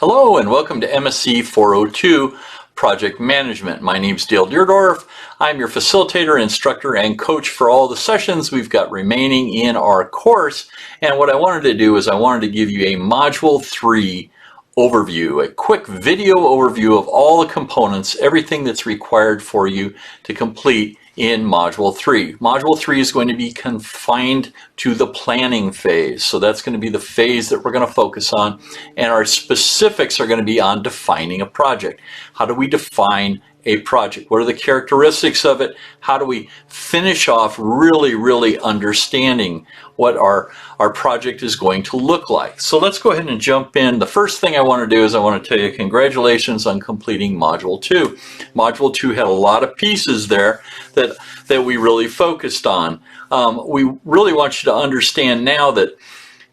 Hello and welcome to MSE 402 Project Management. My name is Dale Deerdorf. I'm your facilitator, instructor, and coach for all the sessions we've got remaining in our course. And what I wanted to do is I wanted to give you a Module 3 overview, a quick video overview of all the components, everything that's required for you to complete in Module 3. Module 3 is going to be confined to the planning phase. So that's going to be the phase that we're going to focus on. And our specifics are going to be on defining a project. How do we define a project? What are the characteristics of it? How do we finish off really understanding what our project is going to look like? So let's go ahead and jump in. The first thing I want to do is I want to tell you congratulations on completing Module 2. Module 2 had a lot of pieces there that we really focused on. We really want you to understand now that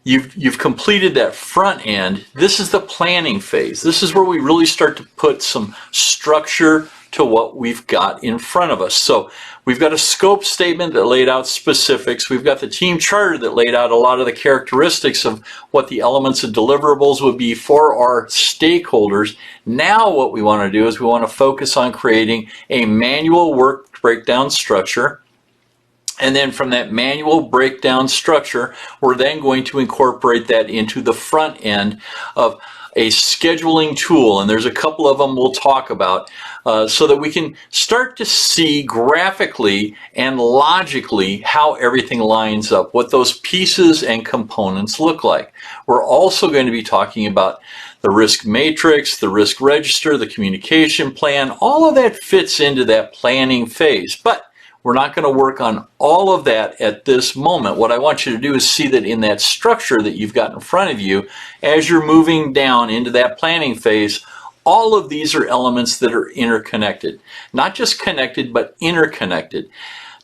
you've completed that front end. This is the planning phase. This is where we really start to put some structure to what we've got in front of us. So we've got a scope statement that laid out specifics. We've got the team charter that laid out a lot of the characteristics of what the elements and deliverables would be for our stakeholders. Now what we want to do is we want to focus on creating a manual work breakdown structure. And then from that manual breakdown structure, we're then going to incorporate that into the front end of a scheduling tool. And there's a couple of them we'll talk about so that we can start to see graphically and logically how everything lines up, what those pieces and components look like. We're also going to be talking about the risk matrix, the risk register, the communication plan. All of that fits into that planning phase. But we're not going to work on all of that at this moment. What I want you to do is see that in that structure that you've got in front of you, as you're moving down into that planning phase, all of these are elements that are interconnected. Not just connected, but interconnected.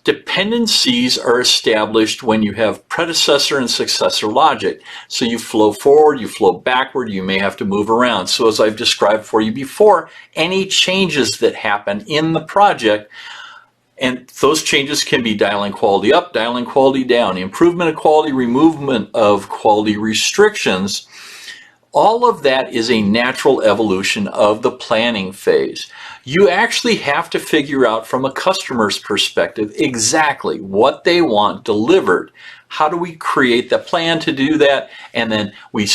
Dependencies are established when you have predecessor and successor logic. So you flow forward, you flow backward, you may have to move around. So as I've described for you before, any changes that happen in the project, and those changes can be dialing quality up, dialing quality down, improvement of quality, removal of quality restrictions. All of that is a natural evolution of the planning phase. You actually have to figure out from a customer's perspective exactly what they want delivered. How do we create the plan to do that? And then we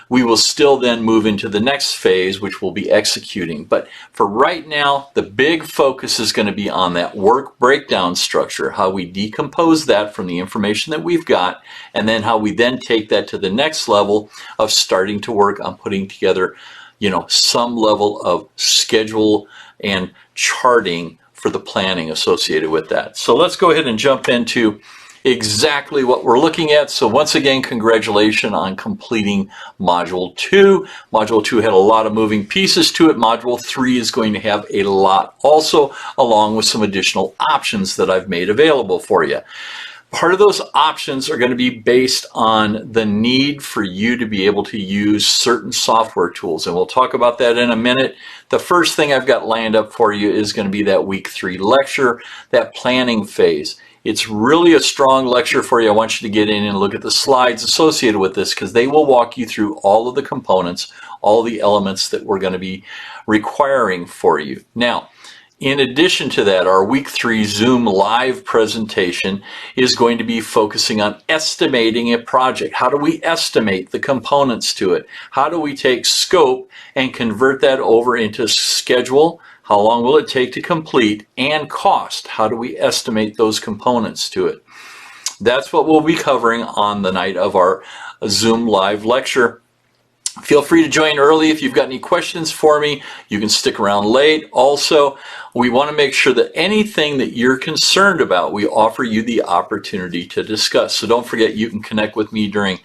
will still then move into the next phase, which we'll be executing. But for right now, the big focus is going to be on that work breakdown structure, how we decompose that from the information that we've got, and then how we then take that to the next level of starting to work on putting together, some level of schedule and charting for the planning associated with that. So let's go ahead and jump into exactly what we're looking at. So once again, congratulations on completing Module 2. Module 2 had a lot of moving pieces to it. Module 3 is going to have a lot also, along with some additional options that I've made available for you. Part of those options are going to be based on the need for you to be able to use certain software tools, and we'll talk about that in a minute. The first thing I've got lined up for you is going to be that week 3 lecture, that planning phase. It's really a strong lecture for you. I want you to get in and look at the slides associated with this because they will walk you through all of the components, all the elements that we're going to be requiring for you. Now, in addition to that, our week 3 Zoom live presentation is going to be focusing on estimating a project. How do we estimate the components to it? How do we take scope and convert that over into schedule? How long will it take to complete? And cost. How do we estimate those components to it? That's what we'll be covering on the night of our Zoom live lecture. Feel free to join early if you've got any questions for me. You can stick around late. Also, we want to make sure that anything that you're concerned about, we offer you the opportunity to discuss. So don't forget, you can connect with me during,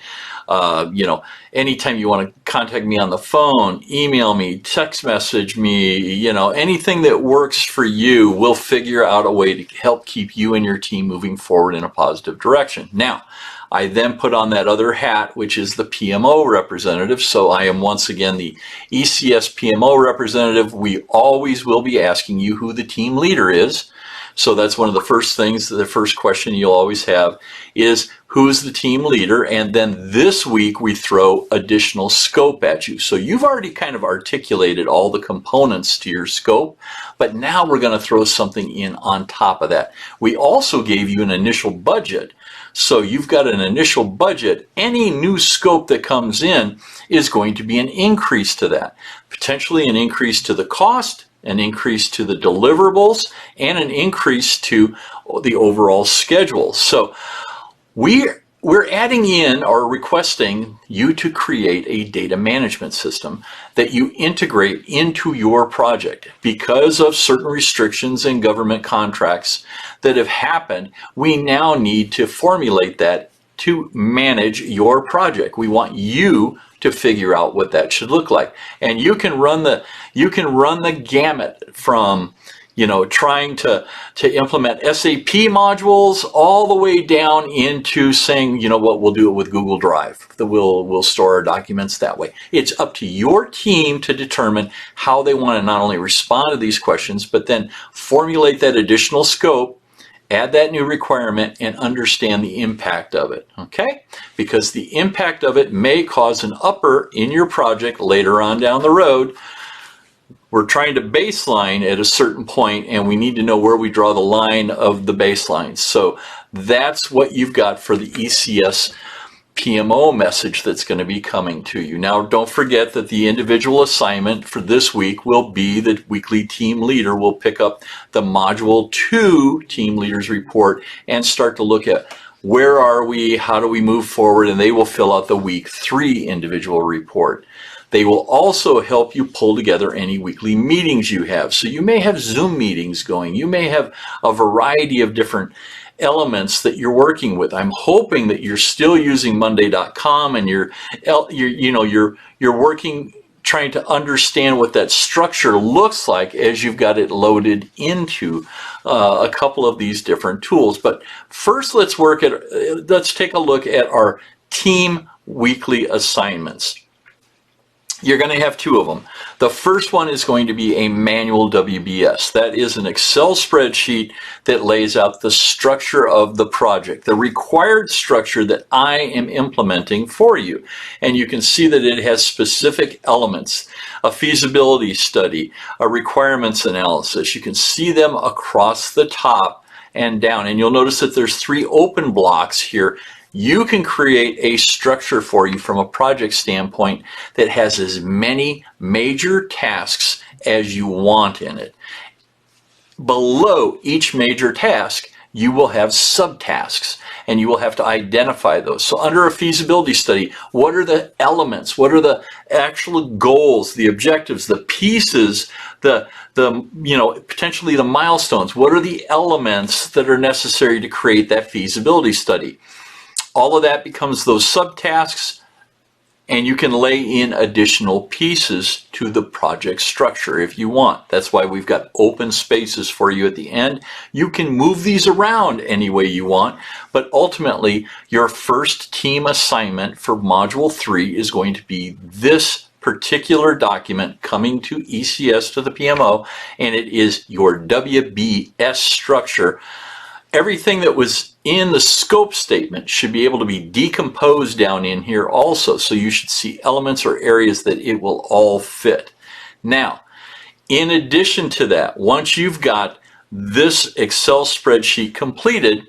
anytime you want to contact me on the phone, email me, text message me, anything that works for you, we'll figure out a way to help keep you and your team moving forward in a positive direction. Now, I then put on that other hat, which is the PMO representative. So I am once again the ECS PMO representative. We always will be asking you who the team leader is. So that's one of the first things, the first question you'll always have is who's the team leader? And then this week we throw additional scope at you. So you've already kind of articulated all the components to your scope, but now we're going to throw something in on top of that. We also gave you an initial budget. So you've got an initial budget. Any new scope that comes in is going to be an increase to that. Potentially an increase to the cost, an increase to the deliverables, and an increase to the overall schedule. So we're adding in or requesting you to create a data management system that you integrate into your project. Because of certain restrictions and government contracts that have happened, we now need to formulate that to manage your project. We want you to figure out what that should look like. And you can run the gamut from trying to implement SAP modules all the way down into saying, we'll do it with Google Drive, that we'll store our documents that way. It's up to your team to determine how they want to not only respond to these questions, but then formulate that additional scope, add that new requirement, and understand the impact of it, okay? Because the impact of it may cause an upper in your project later on down the road. We're trying to baseline at a certain point, and we need to know where we draw the line of the baseline. So that's what you've got for the ECS PMO message that's going to be coming to you. Now, don't forget that the individual assignment for this week will be the weekly team leader will pick up the Module 2 team leaders report and start to look at where are we, how do we move forward, and they will fill out the week 3 individual report. They will also help you pull together any weekly meetings you have. So you may have Zoom meetings going. You may have a variety of different elements that you're working with. I'm hoping that you're still using Monday.com and you're working, trying to understand what that structure looks like as you've got it loaded into a couple of these different tools. But first, let's take a look at our team weekly assignments. You're going to have 2 of them. The first one is going to be a manual WBS. That is an Excel spreadsheet that lays out the structure of the project, the required structure that I am implementing for you. And you can see that it has specific elements, a feasibility study, a requirements analysis. You can see them across the top and down. And you'll notice that there's 3 open blocks here. You can create a structure for you from a project standpoint that has as many major tasks as you want in it. Below each major task, you will have subtasks, and you will have to identify those. So under a feasibility study, what are the elements? What are the actual goals, the objectives, the pieces, potentially the milestones? What are the elements that are necessary to create that feasibility study? All of that becomes those subtasks, and you can lay in additional pieces to the project structure if you want. That's why we've got open spaces for you at the end. You can move these around any way you want, but ultimately your first team assignment for Module 3 is going to be this particular document coming to ECS, to the PMO, and it is your WBS structure. Everything that was in the scope statement should be able to be decomposed down in here also. So you should see elements or areas that it will all fit. Now, in addition to that, once you've got this Excel spreadsheet completed,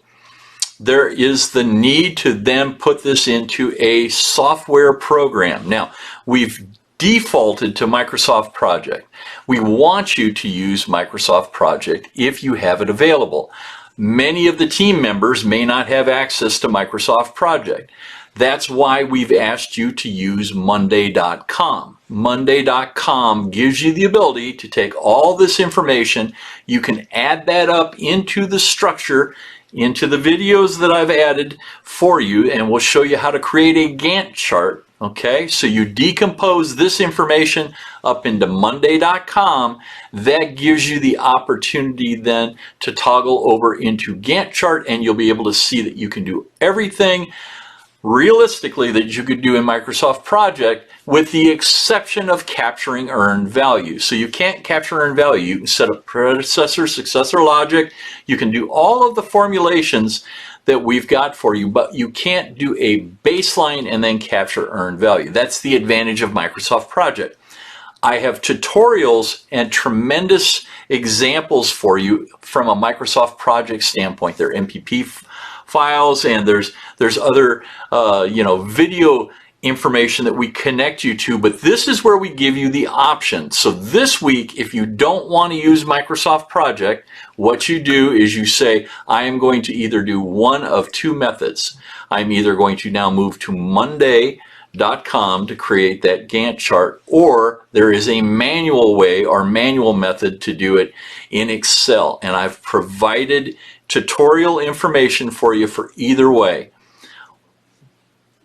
there is the need to then put this into a software program. Now, we've defaulted to Microsoft Project. We want you to use Microsoft Project if you have it available. Many of the team members may not have access to Microsoft Project. That's why we've asked you to use Monday.com. Monday.com gives you the ability to take all this information. You can add that up into the structure, into the videos that I've added for you, and we'll show you how to create a Gantt chart. Okay, so you decompose this information up into Monday.com. That gives you the opportunity then to toggle over into Gantt chart, and you'll be able to see that you can do everything realistically that you could do in Microsoft Project, with the exception of capturing earned value. So you can't capture earned value. You can set up predecessor, successor logic. You can do all of the formulations that we've got for you, but you can't do a baseline and then capture earned value. That's the advantage of Microsoft Project. I have tutorials and tremendous examples for you from a Microsoft Project standpoint. They're MPP files, and there's other video information that we connect you to, but this is where we give you the option. So this week, if you don't want to use Microsoft Project, what you do is you say, I am going to either do one of two methods. I'm either going to now move to Monday.com to create that Gantt chart, or there is a manual way or manual method to do it in Excel, and I've provided tutorial information for you for either way.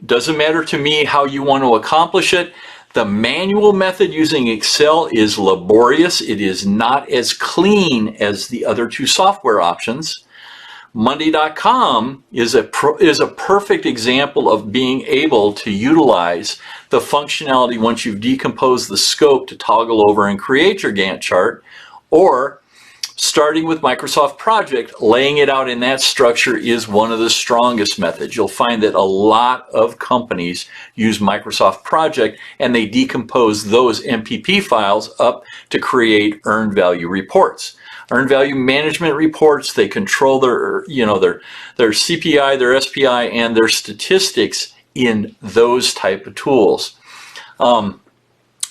Doesn't matter to me how you want to accomplish it. The manual method using Excel is laborious. It is not as clean as the other two software options. Monday.com is a perfect example of being able to utilize the functionality once you've decomposed the scope to toggle over and create your Gantt chart, or starting with Microsoft Project, laying it out in that structure is one of the strongest methods. You'll find that a lot of companies use Microsoft Project, and they decompose those MPP files up to create earned value reports. Earned value management reports, they control their CPI, their SPI, and their statistics in those type of tools.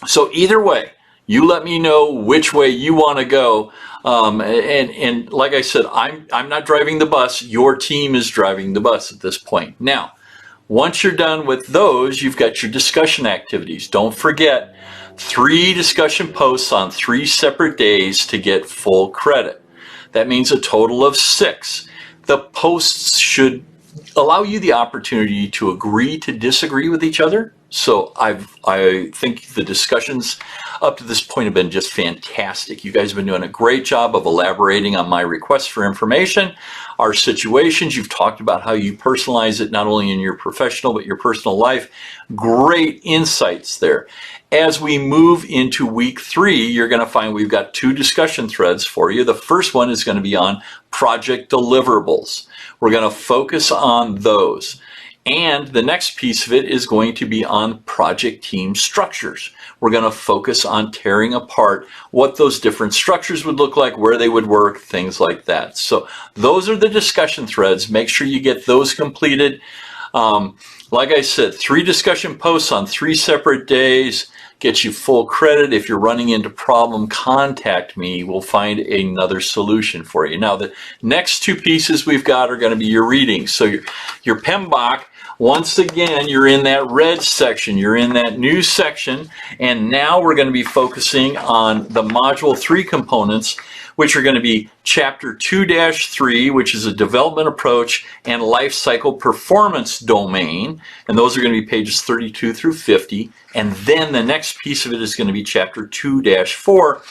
So either way, you let me know which way you want to go. And like I said, I'm not driving the bus. Your team is driving the bus at this point. Now, once you're done with those, you've got your discussion activities. Don't forget, 3 discussion posts on 3 separate days to get full credit. That means a total of 6. The posts should allow you the opportunity to agree to disagree with each other. So I think the discussions up to this point have been just fantastic. You guys have been doing a great job of elaborating on my requests for information, our situations. You've talked about how you personalize it not only in your professional but your personal life. Great insights there. As we move into week 3, you're going to find we've got 2 discussion threads for you. The first one is going to be on project deliverables. We're going to focus on those. And the next piece of it is going to be on project team structures. We're going to focus on tearing apart what those different structures would look like, where they would work, things like that. So those are the discussion threads. Make sure you get those completed. Like I said, 3 discussion posts on 3 separate days. Get you full credit. If you're running into problem, contact me. We'll find another solution for you. Now, the next 2 pieces we've got are going to be your readings. So your PMBOK, once again, you're in that red section. You're in that new section. And now we're going to be focusing on the Module 3 components, which are going to be Chapter 2-3, which is a development approach and life cycle performance domain. And those are going to be pages 32 through 50. And then the next piece of it is going to be Chapter 2-4,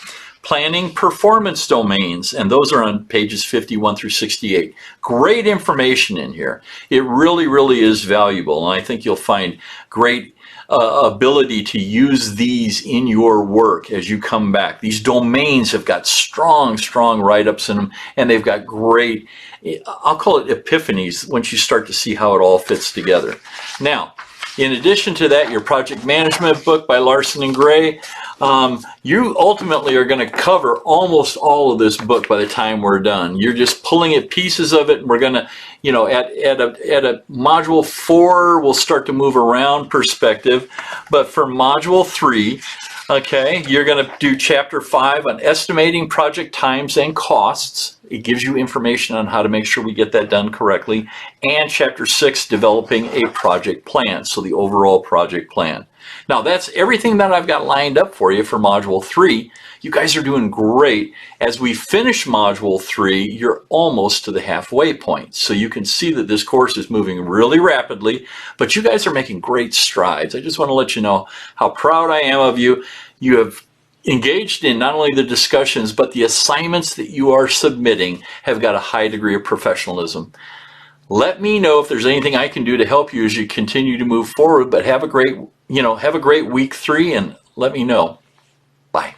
planning performance domains. And those are on pages 51 through 68. Great information in here. It really, really is valuable. And I think you'll find great ability to use these in your work as you come back. These domains have got strong write-ups in them, and they've got great, I'll call it epiphanies, once you start to see how it all fits together. Now, in addition to that, your project management book by Larson and Gray, you ultimately are going to cover almost all of this book by the time we're done. You're just pulling at pieces of it, and we're going to, at a module 4, we'll start to move around perspective. But for module 3, okay, you're going to do chapter 5 on estimating project times and costs. It gives you information on how to make sure we get that done correctly. And chapter 6, developing a project plan. So the overall project plan. Now that's everything that I've got lined up for you for module 3. You guys are doing great. As we finish module 3, you're almost to the halfway point. So you can see that this course is moving really rapidly, but you guys are making great strides. I just want to let you know how proud I am of you. You have engaged in not only the discussions, but the assignments that you are submitting have got a high degree of professionalism. Let me know if there's anything I can do to help you as you continue to move forward, but have a great week 3 and let me know. Bye.